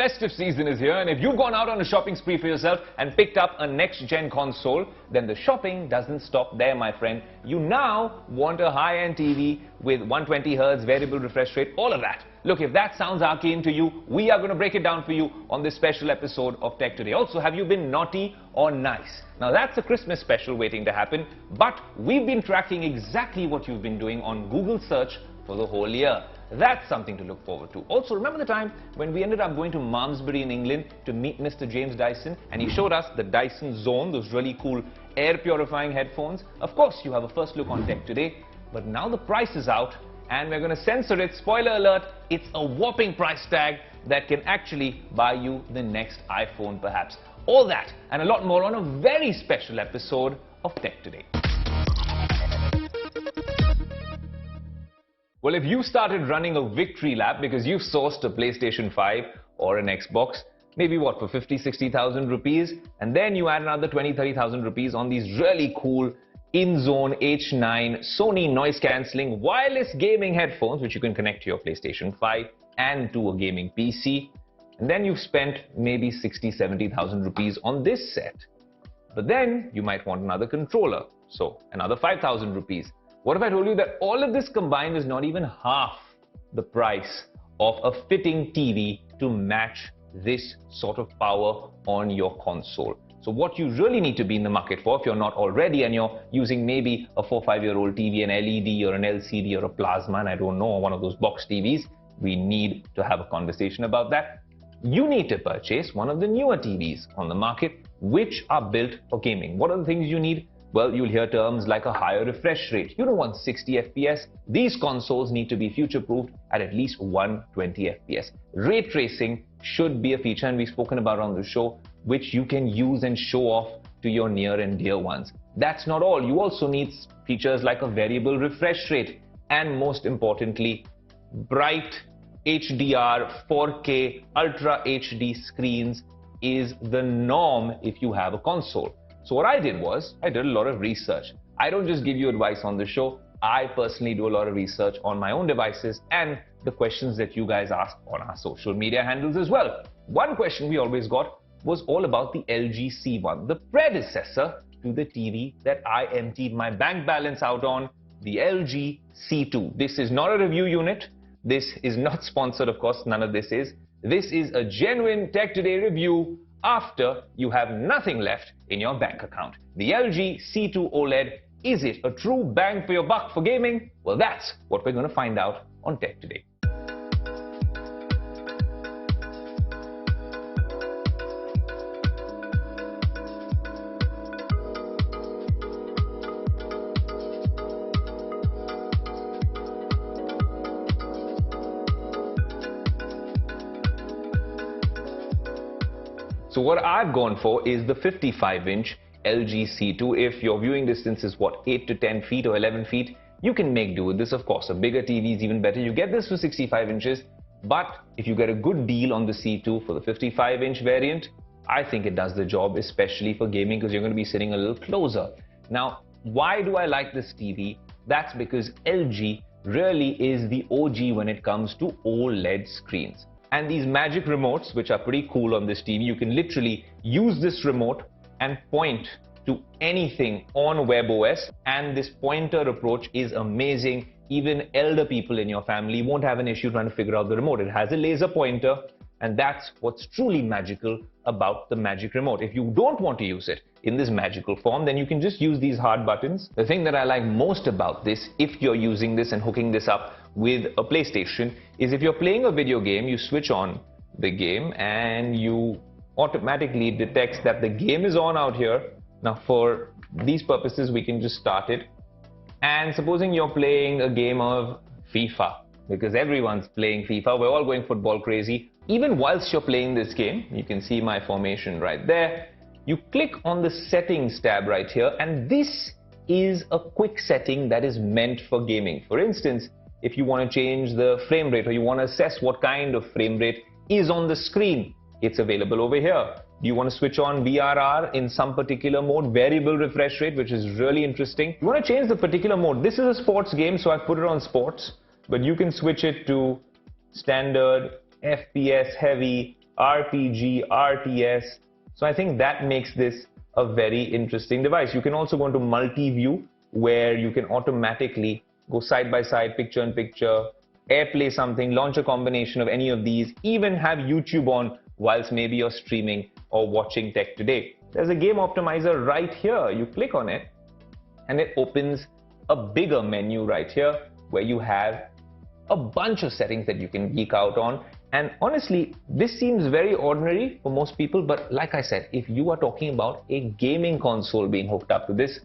festive season is here, and if you've gone out on a shopping spree for yourself and picked up a next-gen console, then the shopping doesn't stop there, my friend. You now want a high-end TV with 120Hz, variable refresh rate, all of that. Look, if that sounds arcane to you, we are going to break it down for you on this special episode of Tech Today. Also, have you been naughty or nice? Now, that's a Christmas special waiting to happen, but we've been tracking exactly what you've been doing on Google search for the whole year. That's something to look forward to. Also, remember the time when we ended up going to Malmesbury in England to meet Mr. James Dyson, and he showed us the Dyson Zone, those really cool air-purifying headphones? Of course, you have a first look on Tech Today, but now the price is out, and we're going to censor it. Spoiler alert, it's a whopping price tag that can actually buy you the next iPhone, perhaps. All that and a lot more on a very special episode of Tech Today. Well, if you started running a victory lap because you've sourced a PlayStation 5 or an Xbox, maybe what, for 50,000-60,000 rupees, and then you add another 20,000-30,000 rupees on these really cool InZone H9 Sony noise-cancelling wireless gaming headphones, which you can connect to your PlayStation 5 and to a gaming PC, and then you've spent maybe 60,000-70,000 rupees on this set. But then you might want another controller, so another 5,000 rupees. What if I told you that all of this combined is not even half the price of a fitting TV to match this sort of power on your console? So what you really need to be in the market for, if you're not already and you're using maybe a 4 or 5 year old TV, an LED or an LCD or a plasma, and I don't know, one of those box TVs, we need to have a conversation about that. You need to purchase one of the newer TVs on the market which are built for gaming. What are the things you need? Well, you'll hear terms like a higher refresh rate. You don't want 60 FPS. These consoles need to be future-proofed at least 120 FPS. Ray tracing should be a feature, and we've spoken about on the show, which you can use and show off to your near and dear ones. That's not all. You also need features like a variable refresh rate, and most importantly, bright HDR 4K Ultra HD screens is the norm if you have a console. So what I did was, I did a lot of research. I don't just give you advice on the show. I personally do a lot of research on my own devices and the questions that you guys ask on our social media handles as well. One question we always got was all about the LG C1, the predecessor to the TV that I emptied my bank balance out on, the LG C2. This is not a review unit. This is not sponsored, of course, none of this is. This is a genuine Tech Today review after you have nothing left in your bank account. The LG C2 OLED, is it a true bang for your buck for gaming? Well, that's what we're going to find out on Tech Today. So what I've gone for is the 55-inch LG C2. If your viewing distance is what, 8 to 10 feet or 11 feet, you can make do with this. Of course, a bigger TV is even better. You get this for 65 inches, but if you get a good deal on the C2 for the 55-inch variant, I think it does the job, especially for gaming, because you're going to be sitting a little closer. Now, why do I like this TV? That's because LG really is the OG when it comes to OLED screens. And these magic remotes, which are pretty cool on this TV, you can literally use this remote and point to anything on WebOS. And this pointer approach is amazing. Even elder people in your family won't have an issue trying to figure out the remote. It has a laser pointer, and that's what's truly magical about the magic remote. If you don't want to use it in this magical form, then you can just use these hard buttons. The thing that I like most about this, if you're using this and hooking this up with a PlayStation, is if you're playing a video game, you switch on the game and you automatically detects that the game is on out here. Now for these purposes, we can just start it. And supposing you're playing a game of FIFA, because everyone's playing FIFA, we're all going football crazy. Even whilst you're playing this game, you can see my formation right there. You click on the settings tab right here, and this is a quick setting that is meant for gaming. For instance, if you want to change the frame rate or you want to assess what kind of frame rate is on the screen, it's available over here. Do you want to switch on VRR in some particular mode, variable refresh rate, which is really interesting. You want to change the particular mode. This is a sports game, so I've put it on sports, but you can switch it to standard, FPS heavy, RPG, RTS. So I think that makes this a very interesting device. You can also go into multi-view, where you can automatically go side by side, picture in picture, AirPlay something, launch a combination of any of these, even have YouTube on whilst maybe you're streaming or watching Tech Today. There's a game optimizer right here. You click on it and it opens a bigger menu right here where you have a bunch of settings that you can geek out on. And honestly, this seems very ordinary for most people, but like I said, if you are talking about a gaming console being hooked up to this,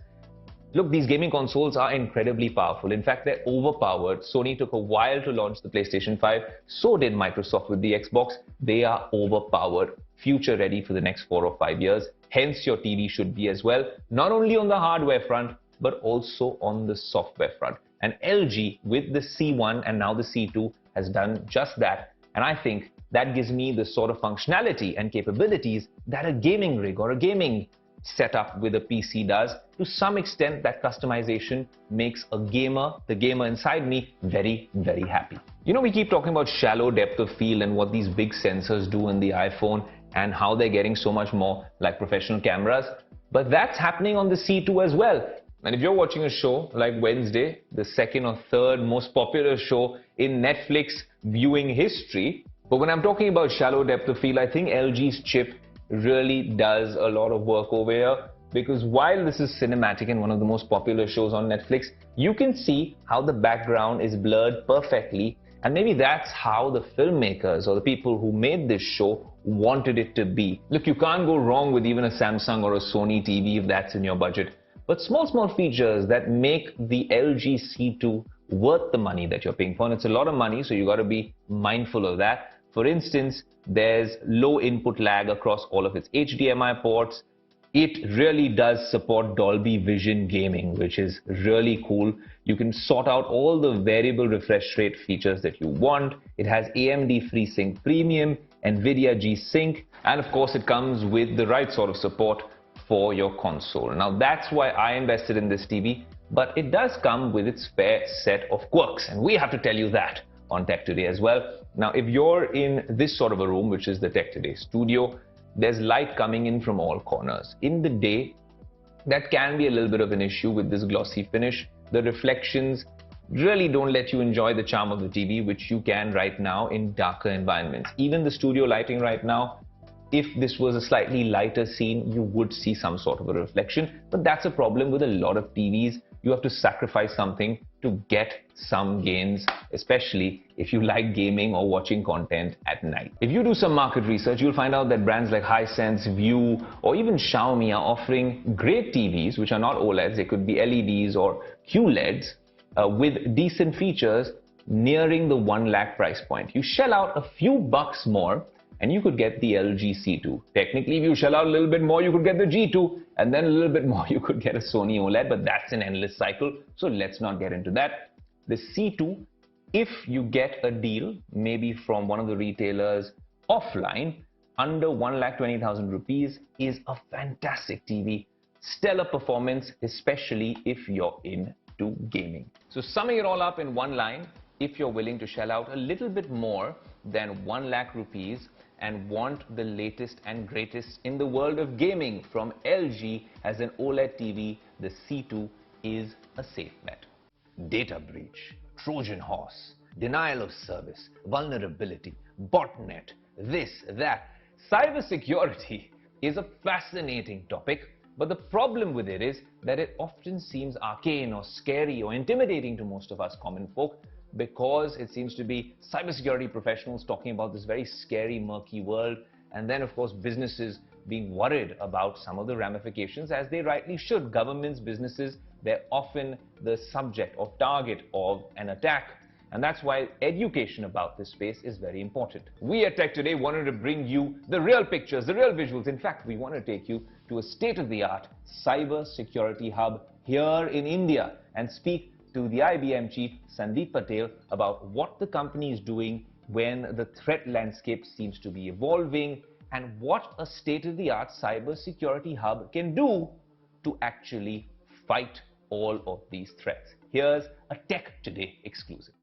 look, these gaming consoles are incredibly powerful. In fact, they're overpowered. Sony took a while to launch the PlayStation 5. So did Microsoft with the Xbox. They are overpowered, future ready for the next 4 or 5 years. Hence, your TV should be as well, not only on the hardware front, but also on the software front. And LG with the C1 and now the C2 has done just that. And I think that gives me the sort of functionality and capabilities that a gaming rig or a gaming setup with a PC does. To some extent, that customization makes a gamer, the gamer inside me, very, very happy. You know, we keep talking about shallow depth of field and what these big sensors do in the iPhone and how they're getting so much more like professional cameras. But that's happening on the C2 as well. And if you're watching a show like Wednesday, the second or third most popular show in Netflix viewing history, but when I'm talking about shallow depth of field, I think LG's chip really does a lot of work over here, because while this is cinematic and one of the most popular shows on Netflix, you can see how the background is blurred perfectly, and maybe that's how the filmmakers or the people who made this show wanted it to be. Look, you can't go wrong with even a Samsung or a Sony TV if that's in your budget. But small features that make the LG C2 worth the money that you're paying for. And it's a lot of money, so you got to be mindful of that. For instance, there's low input lag across all of its HDMI ports. It really does support Dolby Vision gaming, which is really cool. You can sort out all the variable refresh rate features that you want. It has AMD FreeSync Premium, NVIDIA G-Sync, and of course it comes with the right sort of support for your console. Now that's why I invested in this TV, but it does come with its fair set of quirks, and we have to tell you that on Tech Today as well. Now, if you're in this sort of a room, which is the Tech Today studio, there's light coming in from all corners. In the day, that can be a little bit of an issue with this glossy finish. The reflections really don't let you enjoy the charm of the TV, which you can right now in darker environments. Even the studio lighting right now, if this was a slightly lighter scene, you would see some sort of a reflection, but that's a problem with a lot of TVs. You have to sacrifice something to get some gains, especially if you like gaming or watching content at night. If you do some market research, you'll find out that brands like Hisense, View, or even Xiaomi are offering great TVs, which are not OLEDs, they could be LEDs or QLEDs, with decent features nearing the 1 lakh price point. You shell out a few bucks more, and you could get the LG C2. Technically, if you shell out a little bit more, you could get the G2, and then a little bit more, you could get a Sony OLED, but that's an endless cycle, so let's not get into that. The C2, if you get a deal, maybe from one of the retailers offline, under 1,20,000 rupees, is a fantastic TV. Stellar performance, especially if you're into gaming. So summing it all up in one line, if you're willing to shell out a little bit more than 1 lakh rupees, and want the latest and greatest in the world of gaming from LG as an OLED TV, the C2 is a safe bet. Data breach, Trojan horse, denial of service, vulnerability, botnet, this, that. Cybersecurity is a fascinating topic, but the problem with it is that it often seems arcane or scary or intimidating to most of us common folk, because it seems to be cybersecurity professionals talking about this very scary, murky world, and then of course businesses being worried about some of the ramifications, as they rightly should. Governments, businesses, they're often the subject or target of an attack, and that's why education about this space is very important. We at Tech Today wanted to bring you the real pictures, the real visuals. In fact, we want to take you to a state-of-the-art cybersecurity hub here in India and speak to the IBM chief, Sandip Patel, about what the company is doing when the threat landscape seems to be evolving, and what a state-of-the-art cybersecurity hub can do to actually fight all of these threats. Here's a Tech Today exclusive.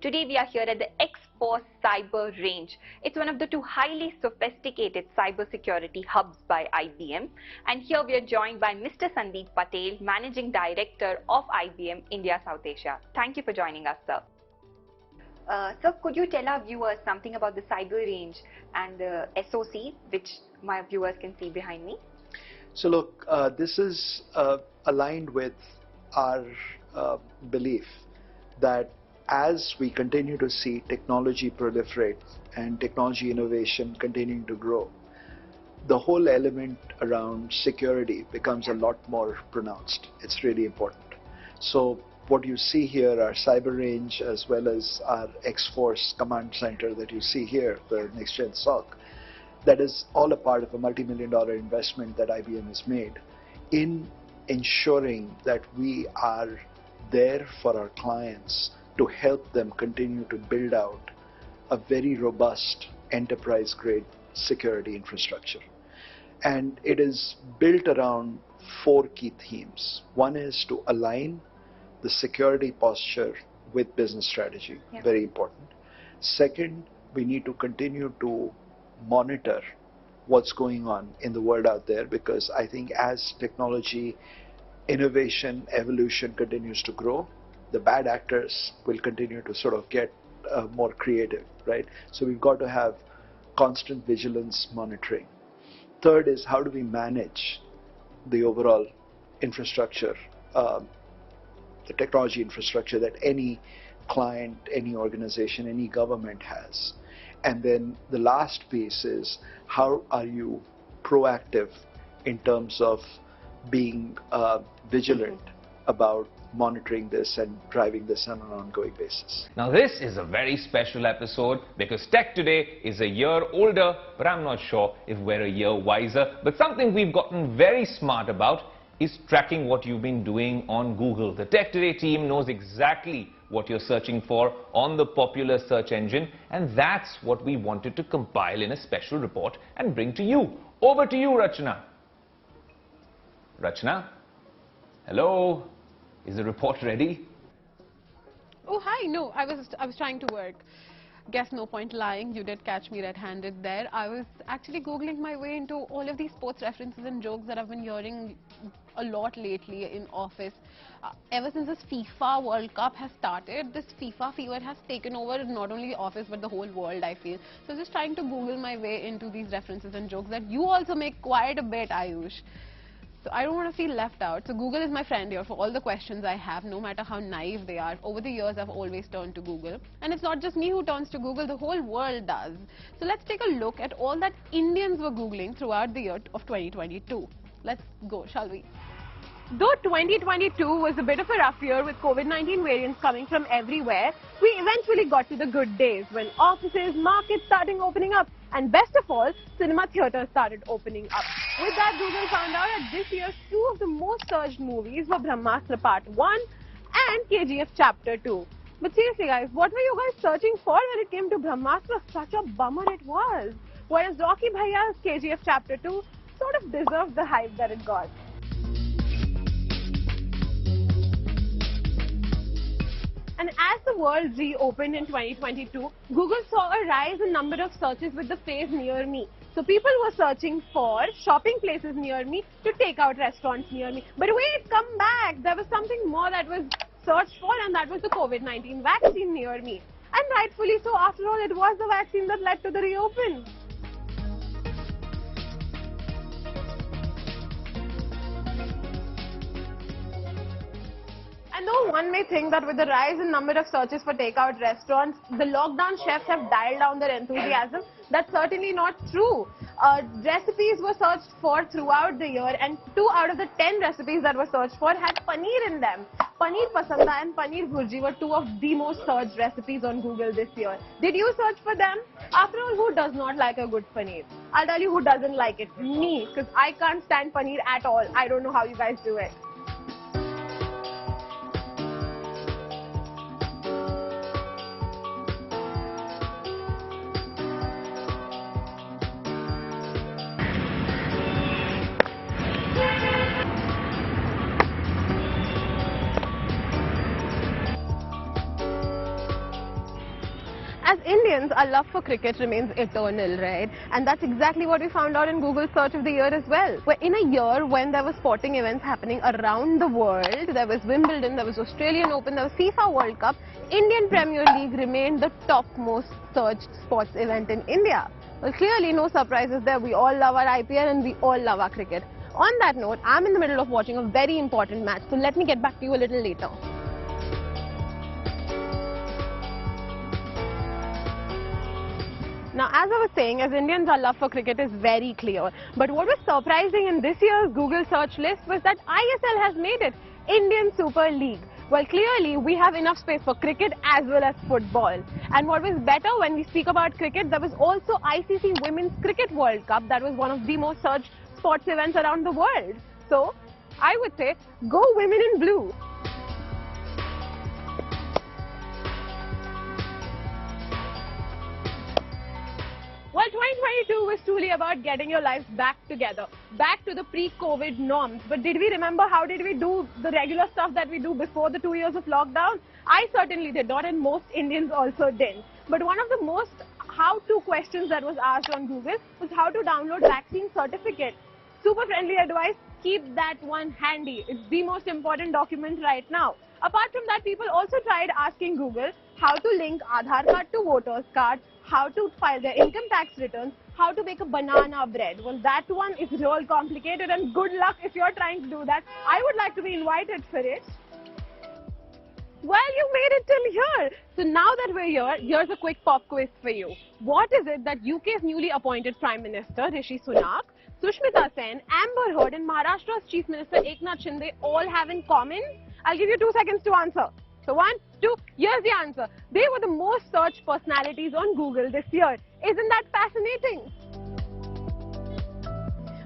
Today we are here at the X4 Cyber Range. It's one of the two highly sophisticated cybersecurity hubs by IBM. And here we are joined by Mr. Sandip Patel, Managing Director of IBM India South Asia. Thank you for joining us, sir. Sir, could you tell our viewers something about the Cyber Range and the SOC, which my viewers can see behind me? So look, this is aligned with our belief that as we continue to see technology proliferate and technology innovation continuing to grow, the whole element around security becomes a lot more pronounced. It's really important. So what you see here, our cyber range, as well as our X-Force command center that you see here, the next-gen SOC, that is all a part of a multi-million-dollar investment that IBM has made in ensuring that we are there for our clients to help them continue to build out a very robust enterprise-grade security infrastructure. And it is built around four key themes. One is to align the security posture with business strategy, very important. Second, we need to continue to monitor what's going on in the world out there, because I think as technology, innovation, evolution continues to grow, the bad actors will continue to sort of get more creative, right? So we've got to have constant vigilance monitoring. Third is, how do we manage the overall infrastructure, the technology infrastructure that any client, any organization, any government has. And then the last piece is, how are you proactive in terms of being vigilant about monitoring this and driving this on an ongoing basis. Now this is a very special episode because tech today is a year older, but I'm not sure if we're a year wiser. But something we've gotten very smart about is tracking what you've been doing on Google. The Tech Today team knows exactly what you're searching for on the popular search engine, and that's what we wanted to compile in a special report and bring to you. Over to you, Rachna. Rachna? Hello? Is the report ready? Oh, hi. No, I was trying to work. Guess no point lying. You did catch me red-handed there. I was actually Googling my way into all of these sports references and jokes that I've been hearing a lot lately in office. Ever since this FIFA World Cup has started, this FIFA fever has taken over not only the office but the whole world, I feel. So just trying to Google my way into these references and jokes that you also make quite a bit, Aayush. So I don't want to feel left out. So Google is my friend here for all the questions I have, no matter how naive they are. Over the years, I've always turned to Google. And it's not just me who turns to Google, the whole world does. So let's take a look at all that Indians were Googling throughout the year of 2022. Let's go, shall we? Though 2022 was a bit of a rough year with COVID-19 variants coming from everywhere, we eventually got to the good days when offices, markets started opening up, and best of all, cinema theatres started opening up. With that, Google found out that this year, two of the most searched movies were Brahmastra Part 1 and KGF Chapter 2. But seriously guys, what were you guys searching for when it came to Brahmastra? Such a bummer it was. Whereas Rocky Bhaiya's KGF Chapter 2 sort of deserved the hype that it got. And as the world reopened in 2022, Google saw a rise in number of searches with the phrase near me. So people were searching for shopping places near me to take out restaurants near me. But wait, come back. There was something more that was searched for, and that was the COVID-19 vaccine near me. And rightfully so. After all, it was the vaccine that led to the reopen. And though one may think that with the rise in number of searches for takeout restaurants, the lockdown chefs have dialed down their enthusiasm, that's certainly not true. Recipes were searched for throughout the year, and 2 out of the 10 recipes that were searched for had paneer in them. Paneer Pasanda and Paneer Bhurji were 2 of the most searched recipes on Google this year. Did you search for them? After all, who does not like a good paneer? I'll tell you who doesn't like it. Me, because I can't stand paneer at all. I don't know how you guys do it. Indians, our love for cricket remains eternal, right? And that's exactly what we found out in Google search of the year as well. Where in a year when there were sporting events happening around the world, there was Wimbledon, there was Australian Open, there was FIFA World Cup, Indian Premier League remained the topmost searched sports event in India. Well, clearly no surprises there. We all love our IPL and we all love our cricket. On that note, I'm in the middle of watching a very important match, so let me get back to you a little later. Now, as I was saying, as Indians, our love for cricket is very clear. But what was surprising in this year's Google search list was that ISL has made it, Indian Super League. Well, clearly, we have enough space for cricket as well as football. And what was better, when we speak about cricket, there was also ICC Women's Cricket World Cup. That was one of the most searched sports events around the world. So, I would say, go women in blue. Well, 2022 was truly about getting your lives back together, back to the pre-COVID norms. But did we remember how did we do the regular stuff that we do before the 2 years of lockdown? I certainly did not, and most Indians also didn't. But one of the most how-to questions that was asked on Google was how to download vaccine certificate. Super friendly advice, keep that one handy. It's the most important document right now. Apart from that, people also tried asking Google how to link Aadhaar card to voter's card, how to file their income tax returns, how to make a banana bread. Well, that one is real complicated, and good luck if you're trying to do that. I would like to be invited for it. Well, you made it till here. So now that we're here, here's a quick pop quiz for you. What is it that UK's newly appointed Prime Minister, Rishi Sunak, Sushmita Sen, Amber Heard and Maharashtra's Chief Minister Eknath Shinde all have in common? I'll give you 2 seconds to answer. So 1, 2, here's the answer. They were the most searched personalities on Google this year. Isn't that fascinating?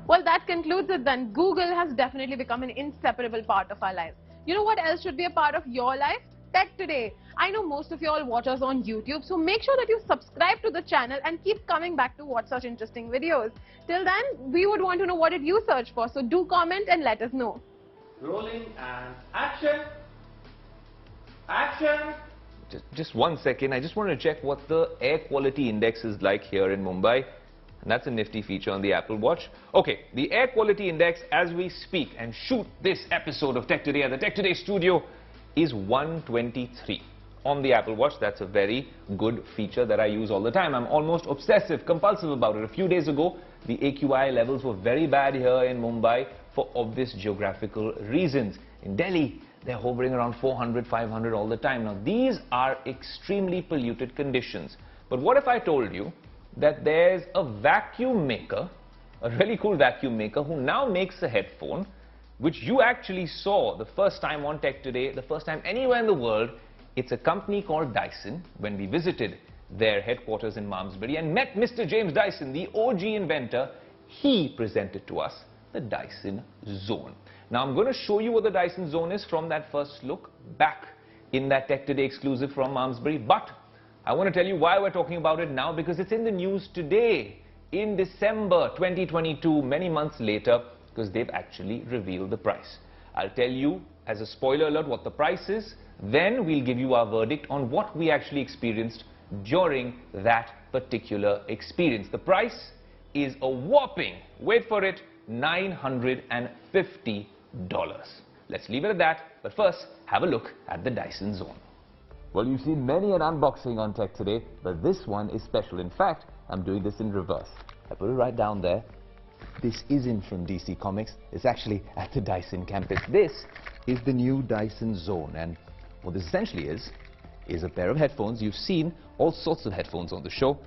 Well, that concludes it then. Google has definitely become an inseparable part of our lives. You know what else should be a part of your life? Tech Today. I know most of you all watch us on YouTube, so make sure that you subscribe to the channel and keep coming back to watch such interesting videos. Till then, we would want to know what did you search for, so do comment and let us know. Rolling and action! Action! Just 1 second, I just want to check what the air quality index is like here in Mumbai. And that's a nifty feature on the Apple Watch. Okay, the air quality index as we speak and shoot this episode of Tech Today at the Tech Today studio is 123. On the Apple Watch, that's a very good feature that I use all the time. I'm almost obsessive, compulsive about it. A few days ago, the AQI levels were very bad here in Mumbai for obvious geographical reasons. In Delhi, they're hovering around 400, 500 all the time. Now, these are extremely polluted conditions. But what if I told you that there's a vacuum maker, a really cool vacuum maker, who now makes a headphone, which you actually saw the first time on Tech Today, the first time anywhere in the world. It's a company called Dyson. When we visited their headquarters in Malmesbury and met Mr. James Dyson, the OG inventor, he presented to us the Dyson Zone. Now, I'm going to show you what the Dyson Zone is from that first look back in that Tech Today exclusive from Malmesbury. But I want to tell you why we're talking about it now, because it's in the news today, in December 2022, many months later, because they've actually revealed the price. I'll tell you, as a spoiler alert, what the price is. Then we'll give you our verdict on what we actually experienced during that particular experience. The price is a whopping, wait for it, $950. Let's leave it at that, but first, have a look at the Dyson Zone. Well, you've seen many an unboxing on Tech Today, but this one is special. In fact, I'm doing this in reverse. I put it right down there. This isn't from DC Comics. It's actually at the Dyson campus. This is the new Dyson Zone, and what this essentially is a pair of headphones. You've seen all sorts of headphones on the show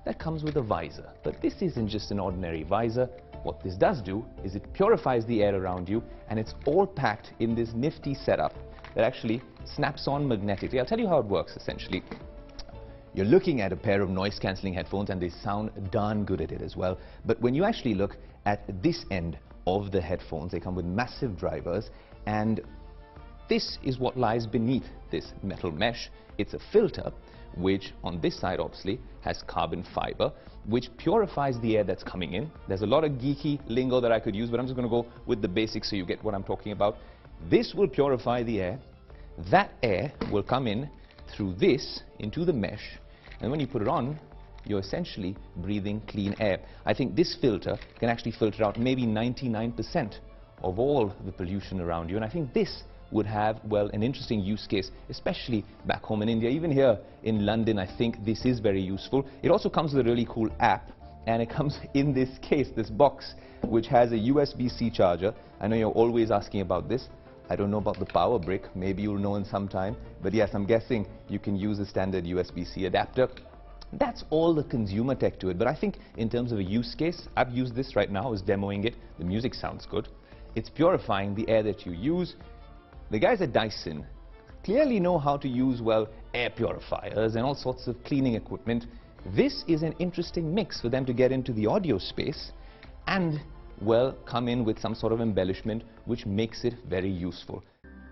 that comes with a visor. But this isn't just an ordinary visor. What this does do is it purifies the air around you, and it's all packed in this nifty setup that actually snaps on magnetically. I'll tell you how it works essentially. You're looking at a pair of noise-cancelling headphones, and they sound darn good at it as well. But when you actually look at this end of the headphones, they come with massive drivers, and this is what lies beneath this metal mesh. It's a filter, which on this side obviously has carbon fiber, which purifies the air that's coming in. There's a lot of geeky lingo that I could use, but I'm just going to go with the basics so you get what I'm talking about. This will purify the air. That air will come in through this into the mesh, And when you put it on, you're essentially breathing clean air. I think this filter can actually filter out maybe 99% of all the pollution around you. And I think this would have, well, an interesting use case, especially back home in India. Even here in London, I think this is very useful. It also comes with a really cool app, and it comes in this case, this box, which has a USB-C charger. I know you're always asking about this. I don't know about the power brick. Maybe you'll know in some time. But yes, I'm guessing you can use a standard USB-C adapter. That's all the consumer tech to it. But I think in terms of a use case, I've used this right now. I was demoing it. The music sounds good. It's purifying the air that you use. The guys at Dyson clearly know how to use, well, air purifiers and all sorts of cleaning equipment. This is an interesting mix for them to get into the audio space and, well, come in with some sort of embellishment which makes it very useful.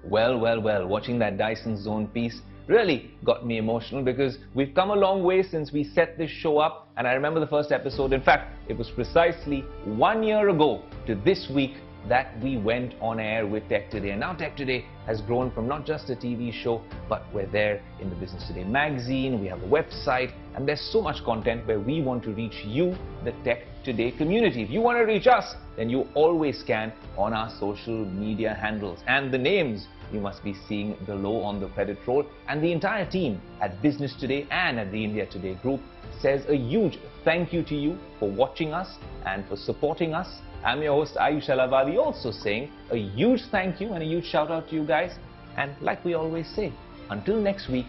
Well, watching that Dyson Zone piece really got me emotional, because we've come a long way since we set this show up. And I remember the first episode. In fact, it was precisely 1 year ago to this week that we went on air with Tech Today. And now Tech Today has grown from not just a TV show, but we're there in the Business Today magazine, we have a website, and there's so much content where we want to reach you, the Tech Today community. If you want to reach us, then you always can on our social media handles. And the names you must be seeing below on the credit roll. And the entire team at Business Today and at the India Today group says a huge thank you to you for watching us and for supporting us. I'm your host Aayush Ailawadi, also saying a huge thank you and a huge shout out to you guys. And like we always say, until next week,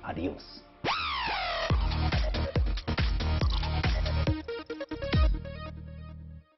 adios.